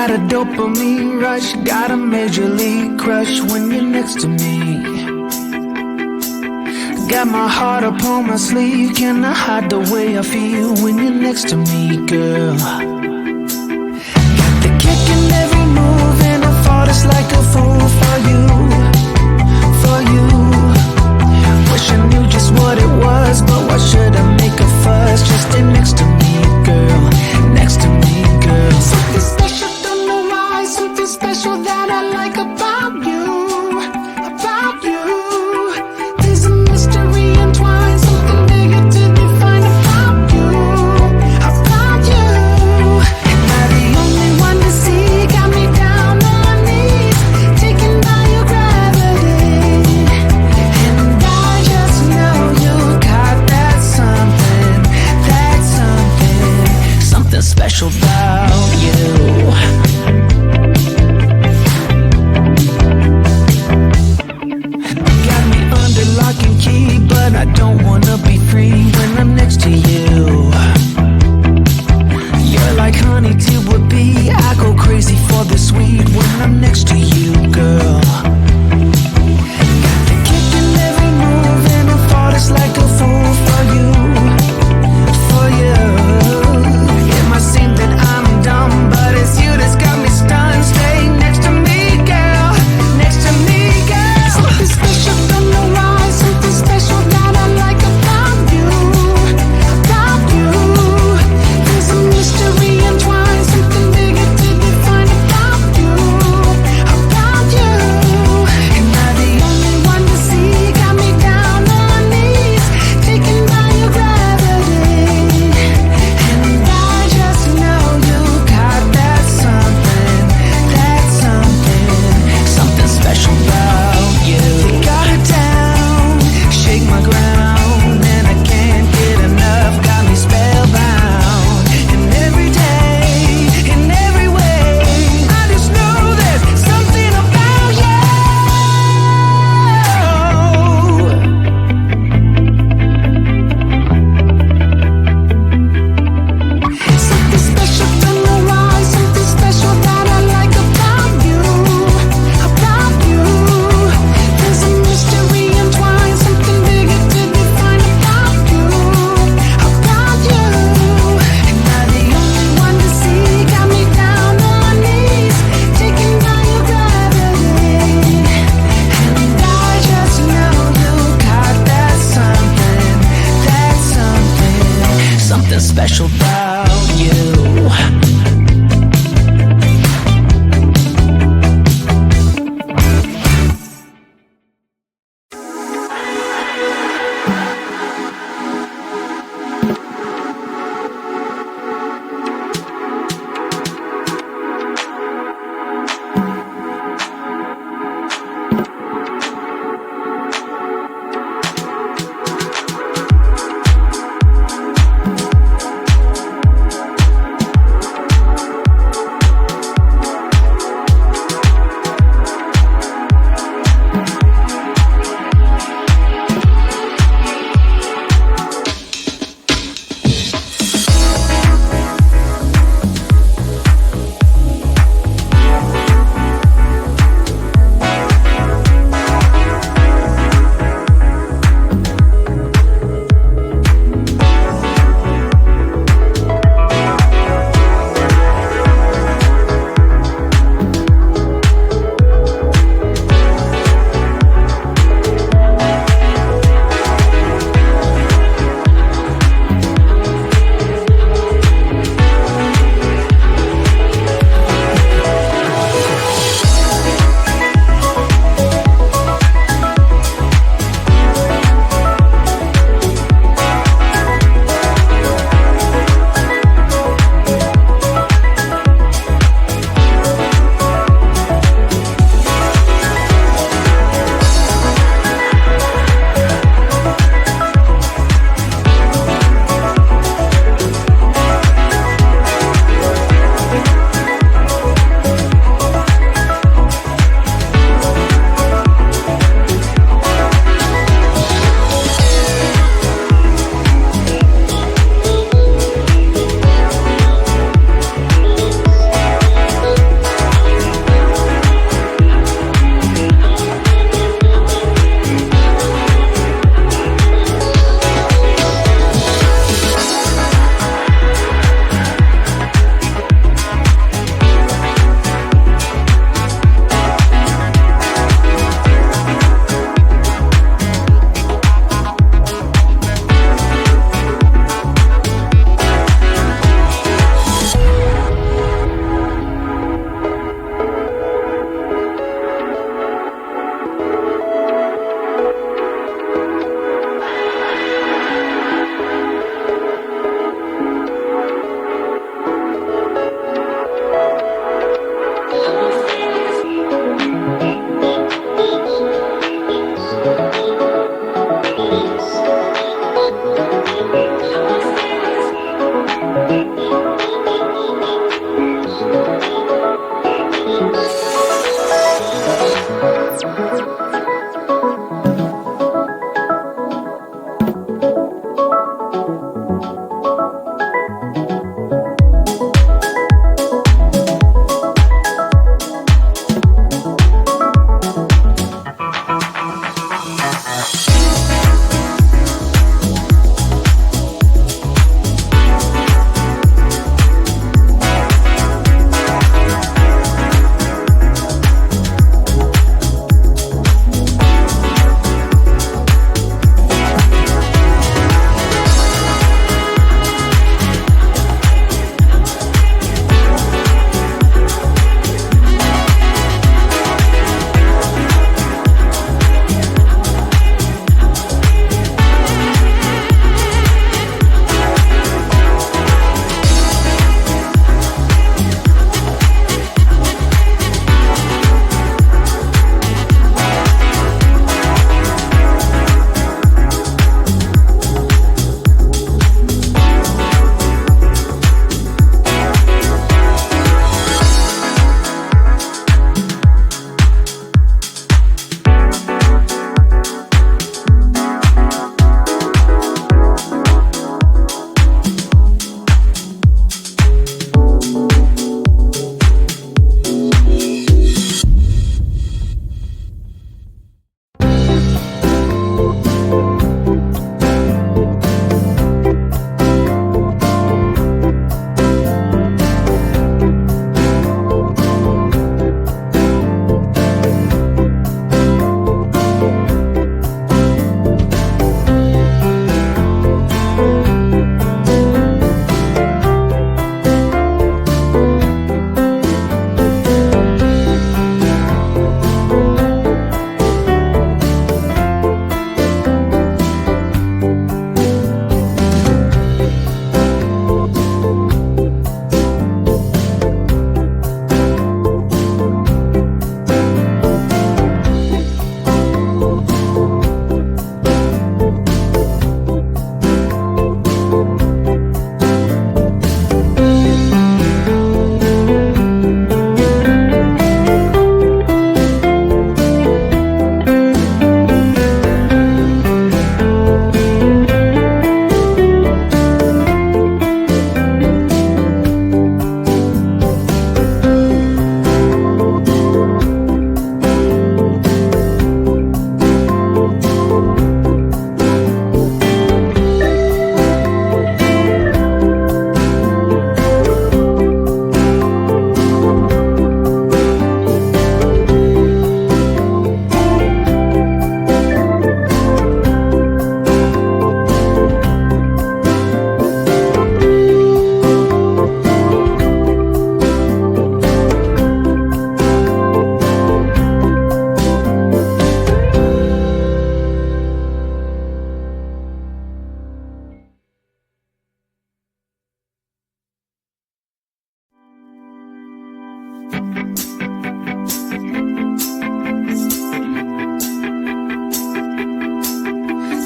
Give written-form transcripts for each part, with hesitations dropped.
Got a dopamine rush, got a major league crush when you're next to me. Got my heart upon my sleeve, can I hide the way I feel when you're next to me, girl? Got the kick in every move and I fought just like a fool for you, for you. Wish I knew just what it was, but why should I make a fuss? Just stay next to me, girl, next to me, girl. Something special, don't know why, something special that I like about you, about you. There's a mystery entwined, something bigger to define about you, about you. Am I the only one to see? Got me down on my knees, taking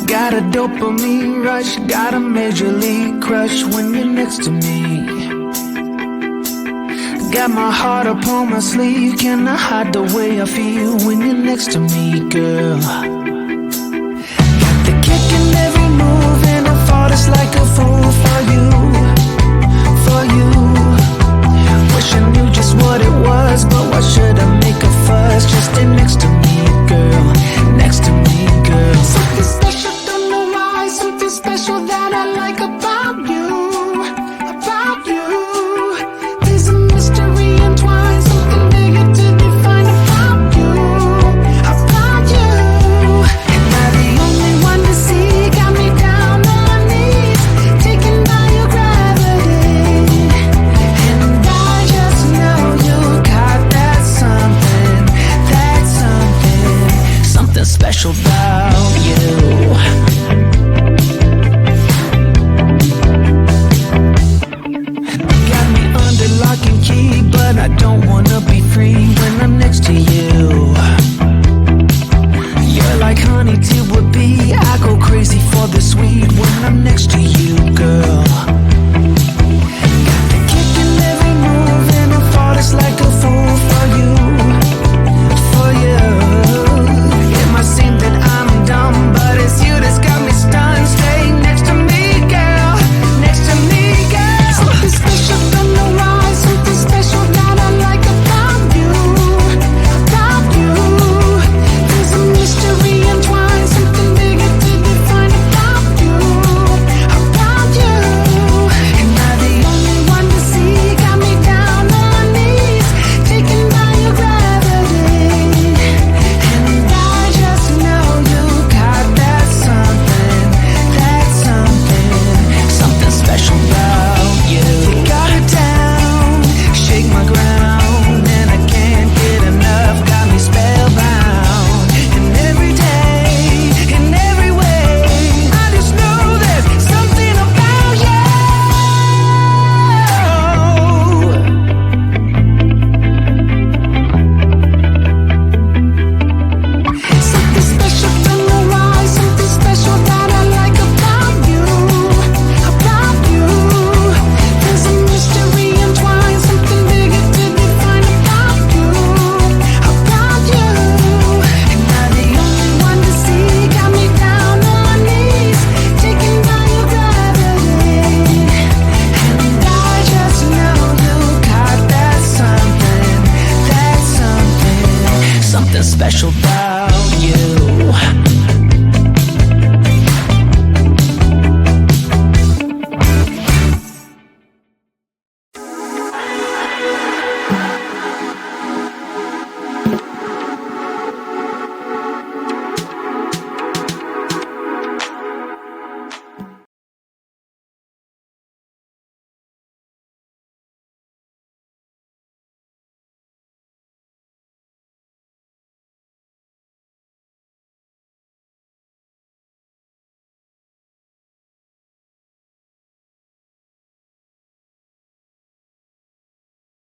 got a dopamine rush, got a major league crush when you're next to me. Got my heart upon my sleeve, can I hide the way I feel when you're next to me, girl? Got the kick in every move and I fought it's like a fool for you, for you. Wish I knew just what it was, but why should I make a fuss? Just stay next to me, girl, next to me, girl. Something special, don't know why, something special that I like about you, about you. There's a mystery entwined, something bigger to define about you, about you. Am I the only one to see? Got me down on my knees, taken by your gravity. And I just know you got that something, something special about you. Got me under lock and key, but I don't wanna be free when I'm next to you. You're like honey to a bee, I go crazy for the sweet when I'm next to you, girl. Got the kick in every move and I fought it's like a fool for you, for you. It might seem that I'm dumb, but it's you that's got me stunned. Stay next to me, girl, next to me, girl. Something special, don't know why, something special that I like about you, about you. There's a mystery entwined, something bigger to define about you, about you. Am I the only one to see? Got me down on my knees, taken by your gravity. And I just know you got that something, something special about you. You got it down, shake my ground, and I can't get enough, got me spellbound. And every day, in every way, I just know there's something about you. Something special, don't know why, something special that I like about you, about you. There's a mystery entwined, something bigger to define about you, about you. Am I the only one to see? Got me down on my knees, taken by your gravity. And I just know you got that something, something special about you.